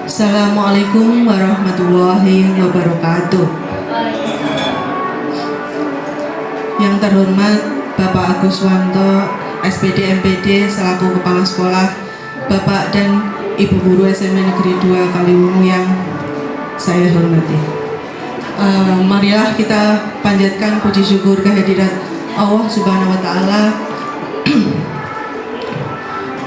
Assalamualaikum warahmatullahi wabarakatuh. Yang terhormat Bapak Agus Wanto, SPD MPD selaku Kepala Sekolah, Bapak dan Ibu Guru SMA Negeri 2 Kaliwungu yang saya hormati. Marilah kita panjatkan puji syukur kehadirat Allah Subhanahu wa Ta'ala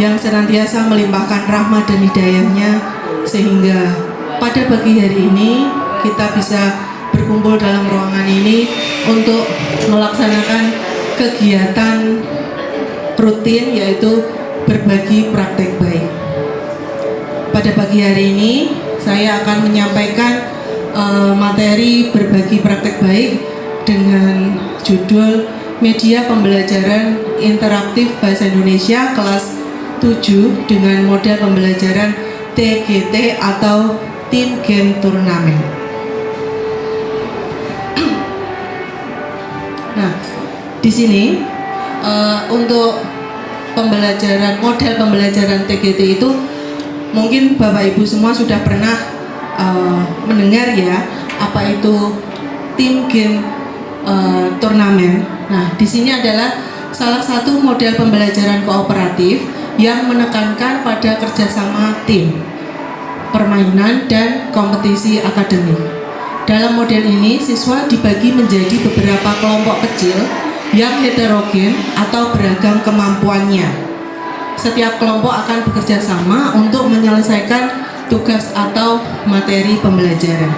yang senantiasa melimpahkan rahmat dan hidayahnya, sehingga pada pagi hari ini kita bisa berkumpul dalam ruangan ini untuk melaksanakan kegiatan rutin, yaitu berbagi praktek baik. Pada pagi hari ini saya akan menyampaikan materi berbagi praktek baik dengan judul Media Pembelajaran Interaktif Bahasa Indonesia kelas 7 dengan model pembelajaran TGT atau Team Game Turnamen. Nah, di sini untuk model pembelajaran TGT itu mungkin Bapak Ibu semua sudah pernah mendengar ya, apa itu Team Game Turnamen. Nah, di sini adalah salah satu model pembelajaran kooperatif yang menekankan pada kerjasama tim, permainan, dan kompetisi akademik. Dalam model ini, siswa dibagi menjadi beberapa kelompok kecil yang heterogen atau beragam kemampuannya. Setiap kelompok akan bekerja sama untuk menyelesaikan tugas atau materi pembelajaran.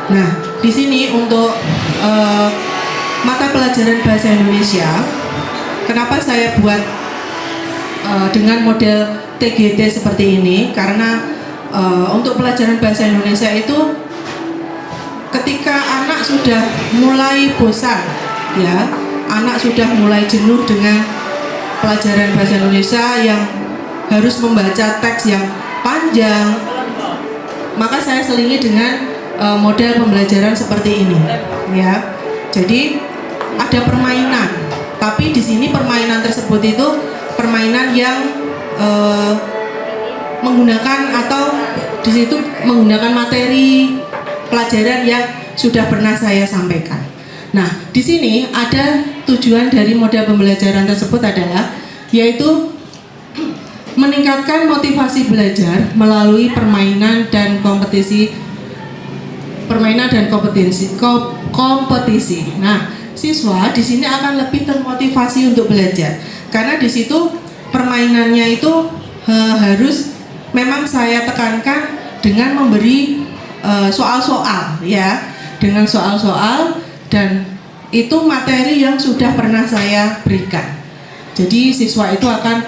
Nah, di sini untuk mata pelajaran bahasa Indonesia, kenapa saya buat dengan model TGT seperti ini? Karena untuk pelajaran bahasa Indonesia itu ketika anak sudah mulai bosan, ya, anak sudah mulai jenuh dengan pelajaran bahasa Indonesia yang harus membaca teks yang panjang, maka saya selingi dengan model pembelajaran seperti ini, ya. Jadi ada permainan, tapi di sini permainan tersebut itu permainan yang menggunakan atau di situ menggunakan materi pelajaran yang sudah pernah saya sampaikan. Nah, di sini ada tujuan dari model pembelajaran tersebut adalah yaitu meningkatkan motivasi belajar melalui permainan dan kompetisi. Nah, siswa di sini akan lebih termotivasi untuk belajar karena di situ permainannya itu harus memang saya tekankan dengan memberi soal-soal, ya, dengan soal-soal, dan itu materi yang sudah pernah saya berikan. Jadi siswa itu akan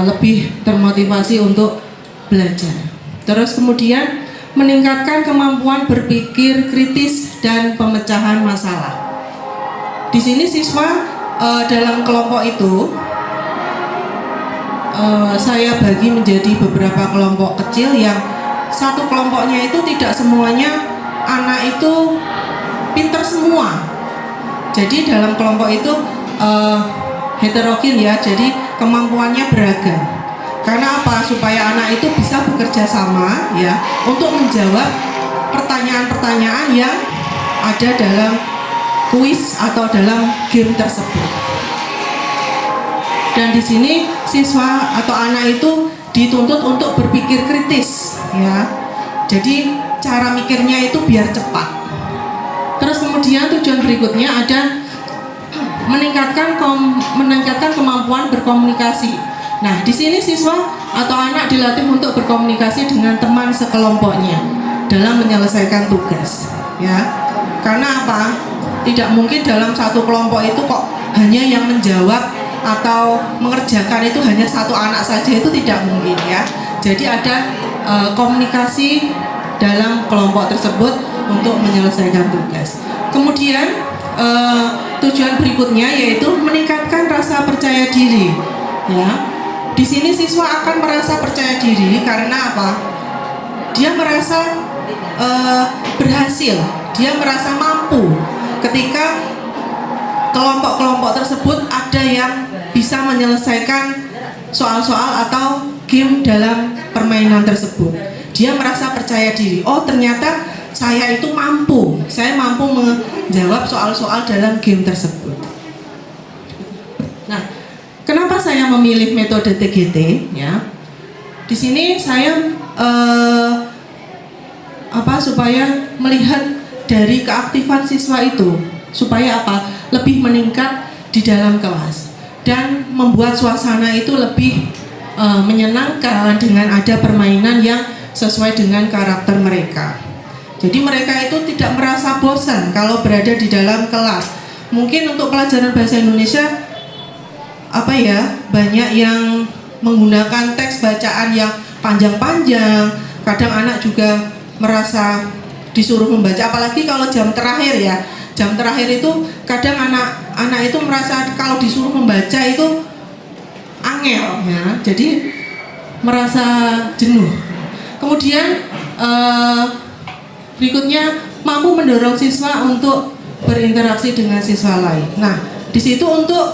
lebih termotivasi untuk belajar. Terus kemudian meningkatkan kemampuan berpikir kritis dan pemecahan masalah. Di sini siswa dalam kelompok itu saya bagi menjadi beberapa kelompok kecil yang satu kelompoknya itu tidak semuanya anak itu pintar semua. Jadi dalam kelompok itu heterogen, ya, jadi kemampuannya beragam. Karena apa? Supaya anak itu bisa bekerja sama, ya, untuk menjawab pertanyaan-pertanyaan yang ada dalam kuis atau dalam game tersebut. Dan di sini siswa atau anak itu dituntut untuk berpikir kritis, ya. Jadi cara mikirnya itu biar cepat. Terus kemudian tujuan berikutnya ada meningkatkan kemampuan berkomunikasi. Nah, di sini siswa atau anak dilatih untuk berkomunikasi dengan teman sekelompoknya dalam menyelesaikan tugas, ya. Karena apa? Tidak mungkin dalam satu kelompok itu kok hanya yang menjawab atau mengerjakan itu hanya satu anak saja, itu tidak mungkin, ya. Jadi ada komunikasi dalam kelompok tersebut untuk menyelesaikan tugas. Kemudian tujuan berikutnya yaitu meningkatkan rasa percaya diri, ya. Di sini siswa akan merasa percaya diri karena apa? Dia merasa berhasil, dia merasa mampu ketika kelompok-kelompok tersebut ada yang bisa menyelesaikan soal-soal atau game dalam permainan tersebut. dia merasa percaya diri. Oh ternyata saya itu saya mampu menjawab soal-soal dalam game tersebut. Nah, kenapa saya memilih metode TGT? Ya, di sini saya supaya melihat dari keaktifan siswa itu, supaya lebih meningkat di dalam kelas dan membuat suasana itu lebih menyenangkan dengan ada permainan yang sesuai dengan karakter mereka. Jadi mereka itu tidak merasa bosan kalau berada di dalam kelas. Mungkin untuk pelajaran bahasa Indonesia banyak yang menggunakan teks bacaan yang panjang-panjang. Kadang anak juga merasa disuruh membaca, apalagi kalau jam terakhir ya. Jam terakhir itu kadang anak itu merasa kalau disuruh membaca itu angel ya. Jadi merasa jenuh. Kemudian berikutnya mampu mendorong siswa untuk berinteraksi dengan siswa lain. Nah, di situ untuk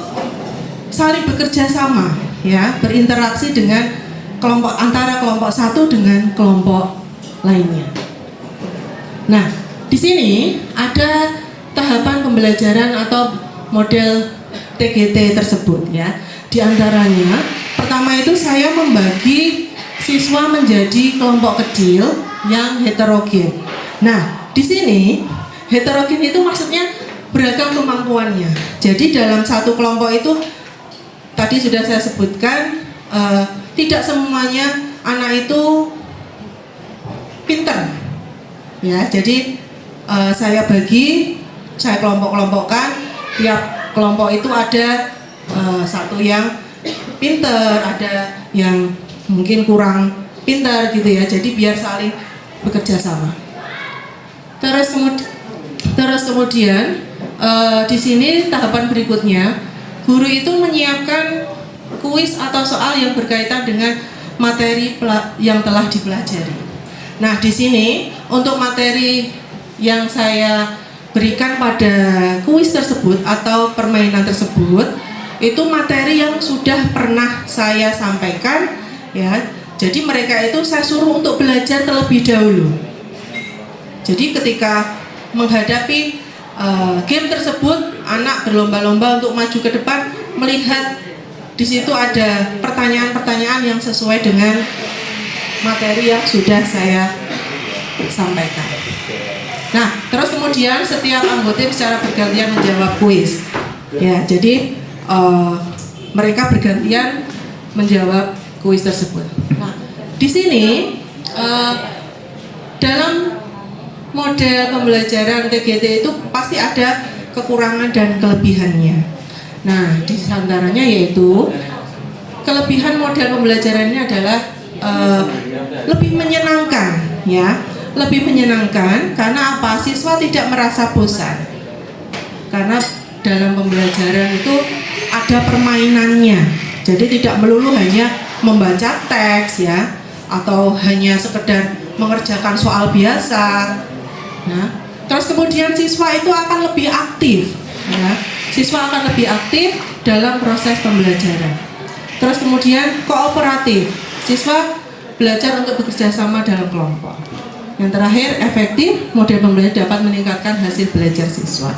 saling bekerja sama ya, berinteraksi dengan antara kelompok satu dengan kelompok lainnya. Nah, di sini ada tahapan pembelajaran atau model TGT tersebut ya. Di antaranya, pertama itu saya membagi siswa menjadi kelompok kecil yang heterogen. Nah, di sini heterogen itu maksudnya beragam kemampuannya. Jadi dalam satu kelompok itu tadi sudah saya sebutkan tidak semuanya anak itu pintar. Ya, jadi saya kelompok-kelompokkan. Tiap kelompok itu ada satu yang pintar, ada yang mungkin kurang pintar gitu ya. Jadi biar saling bekerja sama. Terus kemudian di sini tahapan berikutnya, guru itu menyiapkan kuis atau soal yang berkaitan dengan materi yang telah dipelajari. Nah, di sini untuk materi yang saya berikan pada kuis tersebut atau permainan tersebut itu materi yang sudah pernah saya sampaikan ya. Jadi mereka itu saya suruh untuk belajar terlebih dahulu. Jadi ketika menghadapi game tersebut, anak berlomba-lomba untuk maju ke depan, melihat di situ ada pertanyaan-pertanyaan yang sesuai dengan materi yang sudah saya sampaikan. Nah, terus kemudian setiap anggota secara bergantian menjawab kuis. Ya, jadi mereka bergantian menjawab kuis tersebut. Nah, di sini dalam model pembelajaran TGT itu pasti ada kekurangan dan kelebihannya. Nah, di antaranya yaitu kelebihan model pembelajaran ini adalah lebih menyenangkan, ya, lebih menyenangkan karena apa? Siswa tidak merasa bosan. Karena dalam pembelajaran itu ada permainannya, jadi tidak melulu hanya membaca teks ya, atau hanya sekedar mengerjakan soal biasa. Nah, terus kemudian siswa itu akan lebih aktif, ya. Siswa akan lebih aktif dalam proses pembelajaran. Terus kemudian kooperatif, siswa belajar untuk bekerja sama dalam kelompok. Yang terakhir, efektif, model pembelajaran dapat meningkatkan hasil belajar siswa.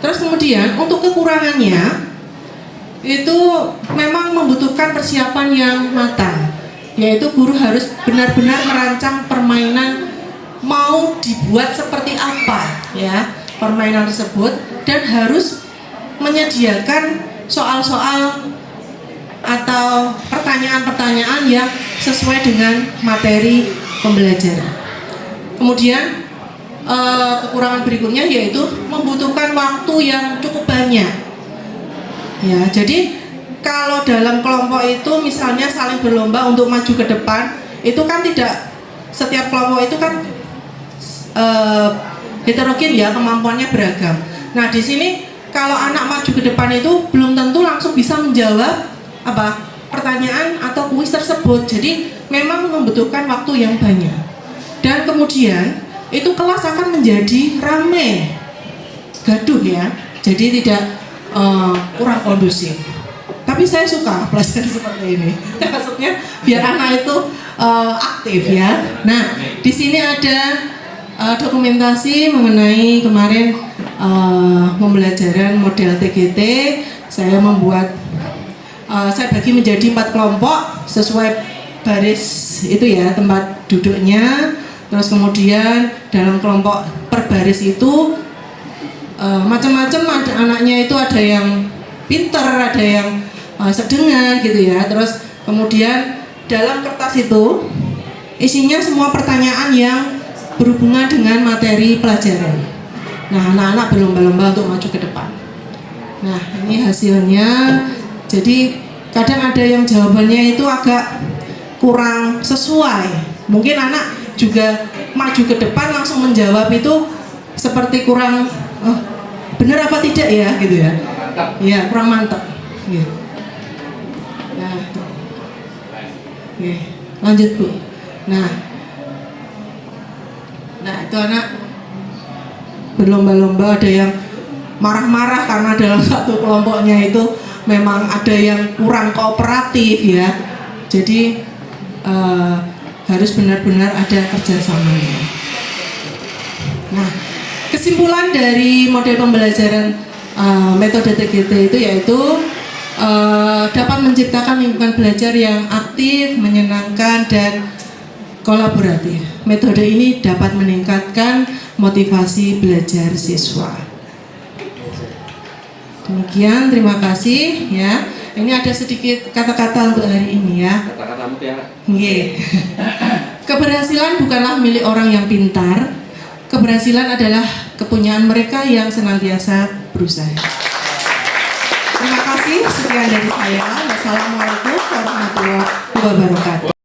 Terus kemudian untuk kekurangannya itu memang membutuhkan persiapan yang matang, yaitu guru harus benar-benar merancang permainan mau dibuat seperti apa ya permainan tersebut, dan harus menyediakan soal-soal atau pertanyaan-pertanyaan yang sesuai dengan materi pembelajaran. Kemudian kekurangan berikutnya yaitu membutuhkan waktu yang cukup banyak. Ya, jadi kalau dalam kelompok itu misalnya saling berlomba untuk maju ke depan, itu kan tidak setiap kelompok itu kan heterogen ya, kemampuannya beragam. Nah, di sini kalau anak maju ke depan itu belum tentu langsung bisa menjawab pertanyaan atau kuis tersebut. Jadi memang membutuhkan waktu yang banyak. Dan kemudian itu kelas akan menjadi ramai, gaduh ya. Jadi tidak kurang kondusif. Tapi saya suka pelajaran seperti ini. Maksudnya biar anak itu aktif ya. Nah, di sini ada dokumentasi mengenai kemarin pembelajaran model TGT. Saya membuat, saya bagi menjadi 4 kelompok sesuai baris itu ya, tempat duduknya. Terus kemudian dalam kelompok per baris itu macam-macam, ada anaknya itu ada yang pinter, ada yang sedengan gitu ya. Terus kemudian dalam kertas itu isinya semua pertanyaan yang berhubungan dengan materi pelajaran. Nah, anak-anak berlomba-lomba untuk maju ke depan. Nah, ini hasilnya. Jadi kadang ada yang jawabannya itu agak kurang sesuai. Mungkin anak juga maju ke depan langsung menjawab itu seperti kurang benar apa tidak ya gitu ya. Ya, kurang mantap. Gitu. Nah, oke, lanjut Bu. Nah itu anak berlomba-lomba, ada yang marah-marah karena dalam satu kelompoknya itu memang ada yang kurang kooperatif ya. Jadi harus benar-benar ada kerjasamanya. Nah, kesimpulan dari model pembelajaran metode TGT itu yaitu dapat menciptakan lingkungan belajar yang aktif, menyenangkan, dan kolaboratif. Metode ini dapat meningkatkan motivasi belajar siswa. Demikian, terima kasih ya. Ini ada sedikit kata-kata untuk hari ini ya. Kata-kata mutiara. Nggih. Keberhasilan bukanlah milik orang yang pintar. Keberhasilan adalah kepunyaan mereka yang senantiasa berusaha. Terima kasih, sekian dari saya. Wassalamualaikum warahmatullahi wabarakatuh.